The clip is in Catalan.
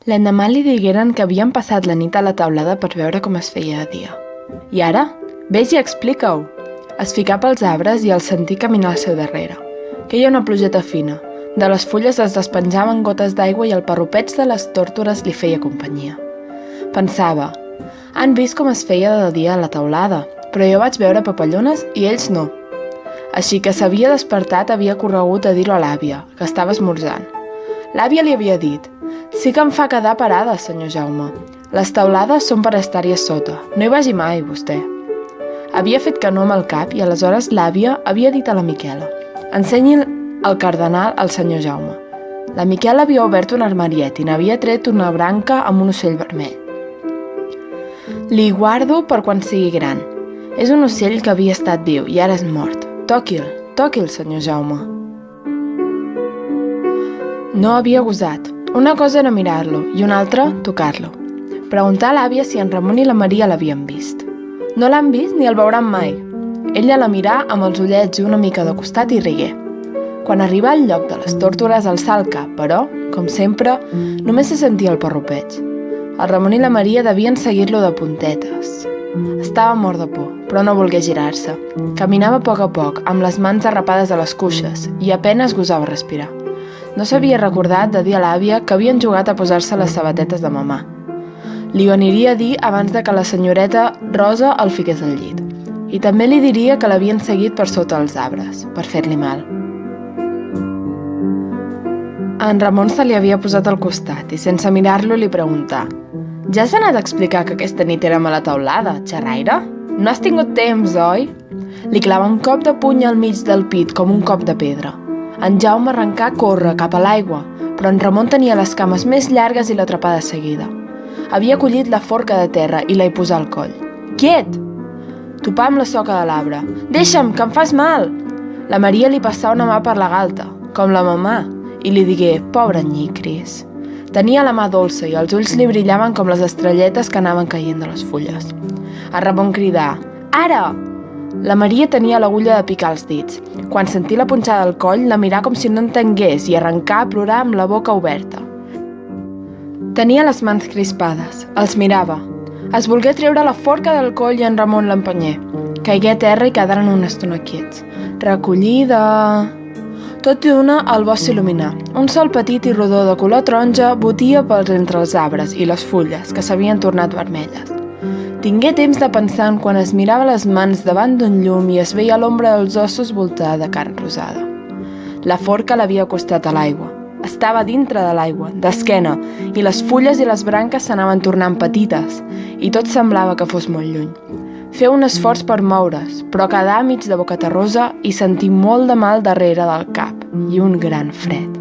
L'endemà li digueren que havien passat la nit a la taulada per veure com es feia de dia. I ara? Vés i explica-ho! Es ficà pels arbres i el sentí caminar al seu darrere. Queia una plugeta fina. De les fulles es despenjaven gotes d'aigua i el parrupeig de les tórtores li feia companyia. Pensava, han vist com es feia de dia a la taulada, però jo vaig veure papallones i ells no. Així que s'havia despertat, havia corregut a dir-ho a l'àvia, que estava esmorzant. L'àvia li havia dit, sí que em fa quedar parada, senyor Jaume. Les taulades són per estar-hi a sota, no hi vagi mai, vostè. Havia fet que no amb el cap i aleshores l'àvia havia dit a la Miquela, ensenyi el cardenal al senyor Jaume. La Miquela havia obert un armariet i n'havia tret una branca amb un ocell vermell. Li guardo per quan sigui gran. És un ocell que havia estat viu i ara és mort. Toqui'l, senyor Jaume. No havia gosat. Una cosa era mirar-lo i una altra, tocar-lo. Preguntar a l'àvia si en Ramon i la Maria l'havien vist. No l'han vist ni el veuran mai. Ella la mirà amb els ullets una mica de costat i rigué. Quan arribà al lloc de les tórtores alçà el cap, però, com sempre, només se sentia el parrupeig. El Ramon i la Maria devien seguir-lo de puntetes. Estava mort de por, però no volgué girar-se. Caminava a poc, amb les mans arrapades a les cuixes, i apenes gosava respirar. No s'havia recordat de dir a l'àvia que havien jugat a posar-se les sabatetes de mamà. Li ho aniria a dir abans de que la senyoreta Rosa el fiqués al llit. I també li diria que l'havien seguit per sota els arbres, per fer-li mal. En Ramon se li havia posat al costat i sense mirar-lo li preguntà «Ja s'ha anat a explicar que aquesta nit érem a la taulada, xerraire? No has tingut temps, oi?» Li clava un cop de puny al mig del pit com un cop de pedra. En Jaume arrencà a córrer cap a l'aigua, però en Ramon tenia les cames més llargues i l'atrapà de seguida. Havia collit la forca de terra i la hi posà al coll. «Quiet!» Topà amb la soca de l'arbre. «Deixa'm, que em fas mal!» La Maria li passà una mà per la galta, com la mamà, i li digué «Pobre nyicris». Tenia la mà dolça i els ulls li brillaven com les estrelletes que anaven caient de les fulles. A Ramon cridà «Ara!» La Maria tenia l'agulla de picar els dits. Quan sentí la punxada al coll, la mirà com si no entengués i arrencà a plorar amb la boca oberta. Tenia les mans crispades. Els mirava. Es volgué treure la forca del coll i en Ramon l'empenyé. Caigué a terra i quedaren una estona quiets. Recollida... Tot d'una el bosc s'il·luminà. Un sol petit i rodó de color taronja botia pels entre els arbres i les fulles, que s'havien tornat vermelles. Tingué temps de pensar en quan es mirava les mans davant d'un llum i es veia l'ombra dels ossos voltada de carn rosada. La forca l'havia acostat a l'aigua. Estava dintre de l'aigua, d'esquena, i les fulles i les branques s'anaven tornant petites, i tot semblava que fos molt lluny. Feu un esforç per moure's, però quedà mig de bocaterrosa i sentí molt de mal darrere del cap i un gran fred.